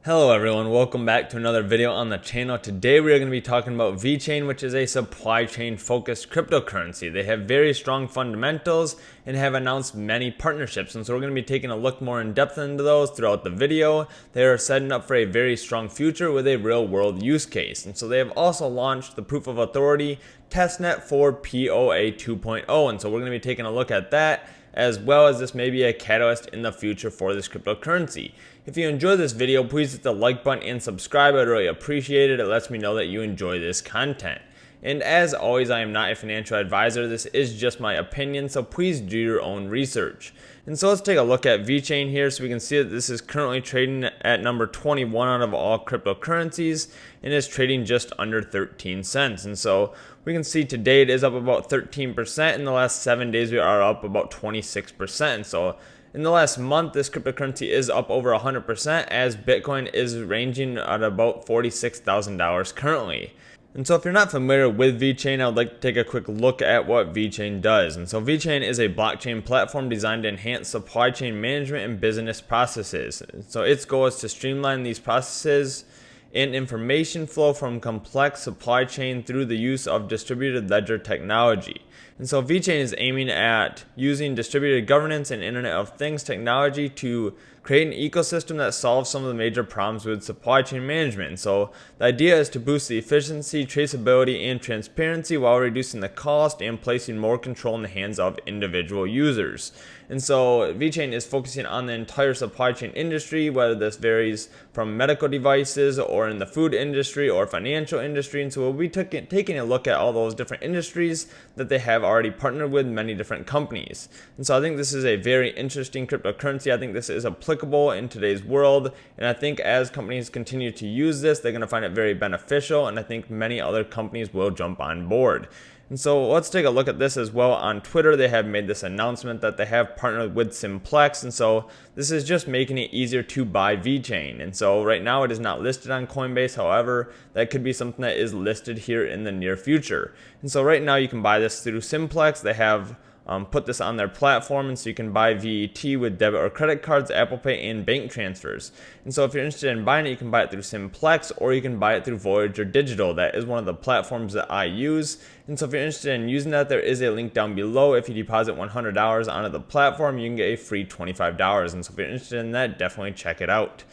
Hello everyone, welcome back to another video on the channel. Today we are going to be talking about VeChain, which is a supply chain focused cryptocurrency. They have very strong fundamentals and have announced many partnerships, and so we're going to be taking a look more in depth into those throughout the video. They are setting up for a very strong future with a real world use case, and so they have also launched the proof of authority testnet for POA 2.0, and so we're going to be taking a look at that, as well as this may be a catalyst in the future for this cryptocurrency. If you enjoyed this video, please hit the like button and subscribe. I'd really appreciate it. It lets me know that you enjoy this content. And as always, I am not a financial advisor. This is just my opinion, so please do your own research. And so let's take a look at VeChain here so we can see that this is currently trading at number 21 out of all cryptocurrencies and is trading just under 13 cents. And so we can see today it is up about 13%. In the last 7 days, we are up about 26%. And so in the last month, this cryptocurrency is up over 100% as Bitcoin is ranging at about $46,000 currently. And so if you're not familiar with VeChain, I would like to take a quick look at what VeChain does. And so VeChain is a blockchain platform designed to enhance supply chain management and business processes. So its goal is to streamline these processes and information flow from complex supply chain through the use of distributed ledger technology. And so VeChain is aiming at using distributed governance and Internet of Things technology to create an ecosystem that solves some of the major problems with supply chain management. And so the idea is to boost the efficiency, traceability, and transparency while reducing the cost and placing more control in the hands of individual users. And so VeChain is focusing on the entire supply chain industry, whether this varies from medical devices or in the food industry or financial industry. And so we'll be taking a look at all those different industries that they have already partnered with many different companies. And so I think this is a very interesting cryptocurrency. I think this is applicable in today's world. And I think as companies continue to use this, they're going to find it very beneficial. And I think many other companies will jump on board. And so let's take a look at this as well. On Twitter, they have made this announcement that they have partnered with Simplex. And so this is just making it easier to buy VeChain. And so right now it is not listed on Coinbase. However, that could be something that is listed here in the near future. And so right now you can buy this through Simplex. They have put this on their platform, and so you can buy VET with debit or credit cards, Apple Pay, and bank transfers. And so if you're interested in buying it, you can buy it through Simplex or you can buy it through Voyager Digital. That is one of the platforms that I use. And so if you're interested in using that, there is a link down below. If you deposit $100 onto the platform, you can get a free $25. And so if you're interested in that, definitely check it out.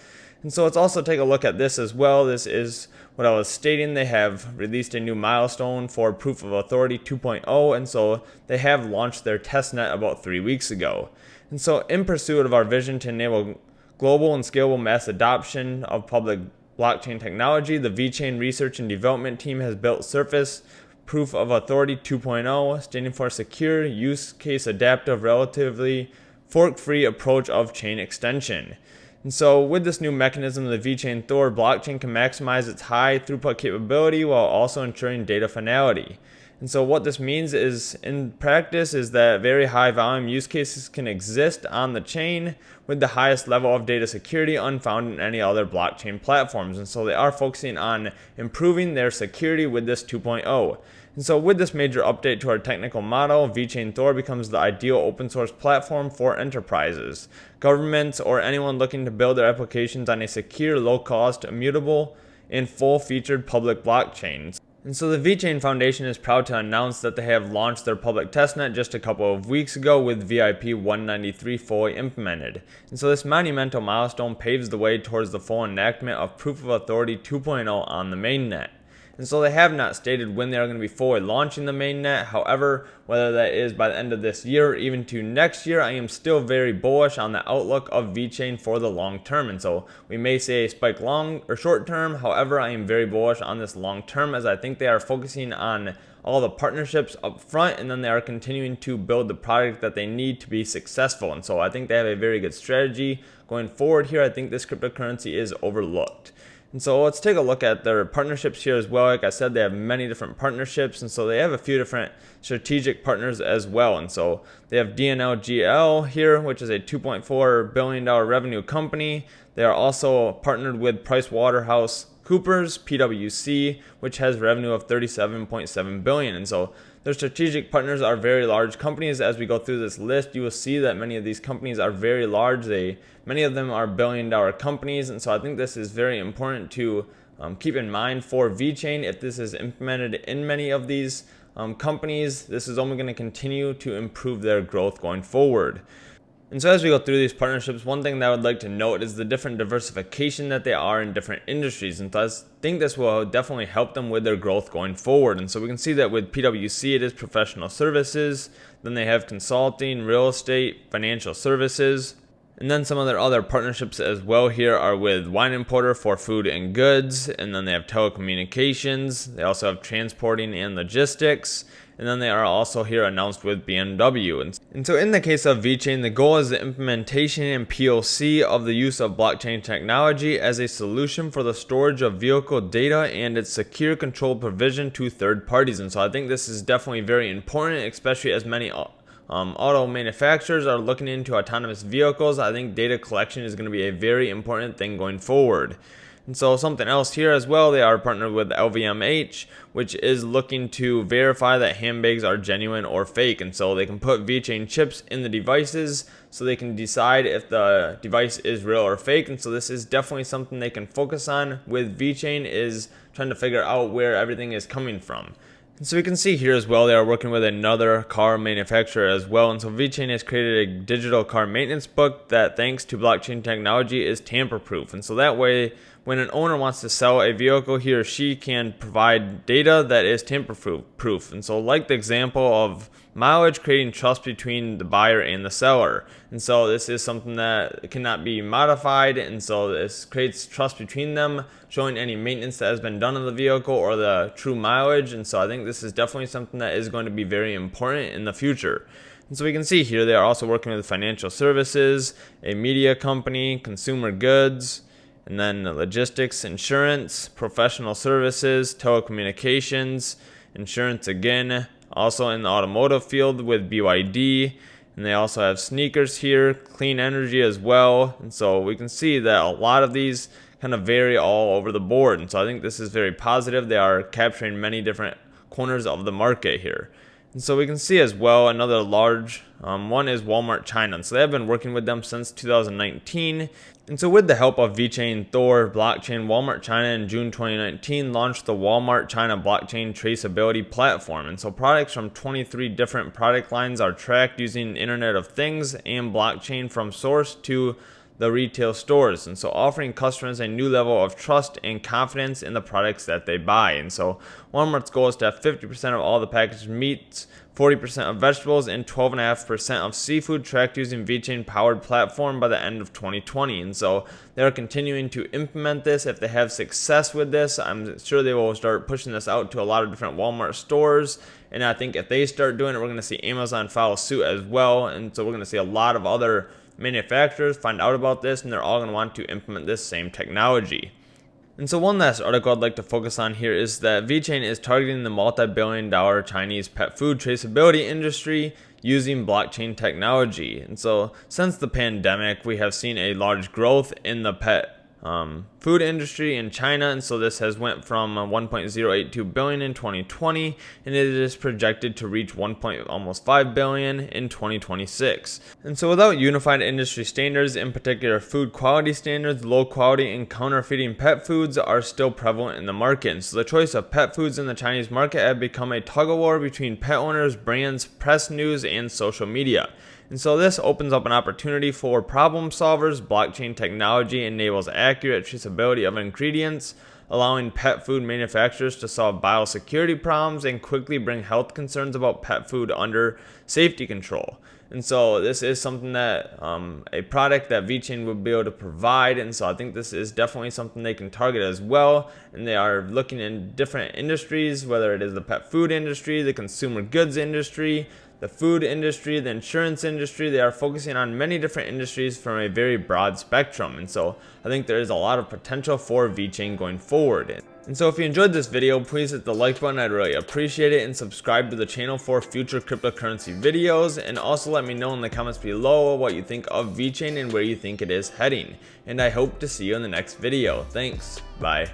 And so let's also take a look at this as well. This is what I was stating. They have released a new milestone for Proof of Authority 2.0, and so they have launched their testnet about 3 weeks ago. And so in pursuit of our vision to enable global and scalable mass adoption of public blockchain technology, the VeChain research and development team has built Surface Proof of Authority 2.0, standing for Secure, Use Case Adaptive, Relatively Fork-Free Approach of Chain Extension. And so with this new mechanism, the VeChain Thor blockchain can maximize its high throughput capability while also ensuring data finality. And so what this means is, in practice, is that very high volume use cases can exist on the chain with the highest level of data security unfound in any other blockchain platforms. And so they are focusing on improving their security with this 2.0. And so with this major update to our technical model, VeChain Thor becomes the ideal open source platform for enterprises, governments, or anyone looking to build their applications on a secure, low cost, immutable, and full-featured public blockchain. And so the VeChain Foundation is proud to announce that they have launched their public testnet just a couple of weeks ago with VIP 193 fully implemented. And so this monumental milestone paves the way towards the full enactment of Proof of Authority 2.0 on the mainnet. And so they have not stated when they are going to be fully launching the mainnet. However, whether that is by the end of this year or even to next year, I am still very bullish on the outlook of VeChain for the long term. And so we may say a spike long or short term. However, I am very bullish on this long term, as I think they are focusing on all the partnerships up front, and then they are continuing to build the product that they need to be successful. And so I think they have a very good strategy going forward here. I think this cryptocurrency is overlooked. And so let's take a look at their partnerships here as well. Like I said, they have many different partnerships, and so they have a few different strategic partners as well. And so they have DNLGL here, which is a $2.4 billion revenue company. They are also partnered with Coopers, PwC, which has revenue of $37.7 billion. And so their strategic partners are very large companies. As we go through this list, you will see that many of these companies are very large. Many of them are billion-dollar companies. And so I think this is very important to keep in mind for VeChain. If this is implemented in many of these companies, this is only going to continue to improve their growth going forward. And so as we go through these partnerships, one thing that I would like to note is the different diversification that they are in different industries. And I think this will definitely help them with their growth going forward. And so we can see that with PwC, it is professional services. Then they have consulting, real estate, financial services. And then some of their other partnerships as well here are with wine importer for food and goods. And then they have telecommunications. They also have transporting and logistics. And then they are also here announced with BMW. And so in the case of VeChain, the goal is the implementation and POC of the use of blockchain technology as a solution for the storage of vehicle data and its secure control provision to third parties. And so I think this is definitely very important, especially as many auto manufacturers are looking into autonomous vehicles. I think data collection is going to be a very important thing going forward. And so something else here as well, they are partnered with LVMH, which is looking to verify that handbags are genuine or fake. And so they can put VeChain chips in the devices so they can decide if the device is real or fake. And so this is definitely something they can focus on with VeChain, is trying to figure out where everything is coming from. And so we can see here as well, they are working with another car manufacturer as well. And so VeChain has created a digital car maintenance book that, thanks to blockchain technology, is tamper-proof. And so that way, when an owner wants to sell a vehicle, he or she can provide data that is tamper-proof. And so like the example of mileage, creating trust between the buyer and the seller. And so this is something that cannot be modified. And so this creates trust between them, showing any maintenance that has been done on the vehicle or the true mileage. And so I think this is definitely something that is going to be very important in the future. And so we can see here they are also working with financial services, a media company, consumer goods, and then logistics, insurance, professional services, telecommunications, insurance again, also in the automotive field with BYD. And they also have sneakers here, clean energy as well. And so we can see that a lot of these kind of vary all over the board. And so I think this is very positive. They are capturing many different corners of the market here. And so we can see as well another large one is Walmart China. And so they have been working with them since 2019. And so with the help of VeChain, Thor, blockchain, Walmart China in June 2019 launched the Walmart China blockchain traceability platform. And so products from 23 different product lines are tracked using Internet of Things and blockchain from source to the retail stores. And so offering customers a new level of trust and confidence in the products that they buy. And so Walmart's goal is to have 50% of all the packaged meats, 40% of vegetables, and 12.5% of seafood tracked using VeChain powered platform by the end of 2020. And so they're continuing to implement this. If they have success with this, I'm sure they will start pushing this out to a lot of different Walmart stores. And I think if they start doing it, we're going to see Amazon follow suit as well. And so we're going to see a lot of other manufacturers find out about this, and they're all going to want to implement this same technology. And so one last article I'd like to focus on here is that VeChain is targeting the multi-billion-dollar Chinese pet food traceability industry using blockchain technology. And so since the pandemic, we have seen a large growth in the pet food industry in China. And so this has went from 1.082 billion in 2020, and it is projected to reach almost 5 billion in 2026. And so without unified industry standards, in particular food quality standards, low quality and counterfeiting pet foods are still prevalent in the market. And so the choice of pet foods in the Chinese market have become a tug of war between pet owners, brands, press news, and social media. And so this opens up an opportunity for problem solvers. Blockchain technology enables accurate traceability of ingredients, allowing pet food manufacturers to solve biosecurity problems and quickly bring health concerns about pet food under safety control. And so this is something that a product that VeChain would be able to provide. And so I think this is definitely something they can target as well. And they are looking in different industries, whether it is the pet food industry, the consumer goods industry, the food industry, the insurance industry. They are focusing on many different industries from a very broad spectrum. And so I think there is a lot of potential for VeChain going forward. And so if you enjoyed this video, please hit the like button. I'd really appreciate it, and subscribe to the channel for future cryptocurrency videos. And also let me know in the comments below what you think of VeChain and where you think it is heading. And I hope to see you in the next video. Thanks. Bye.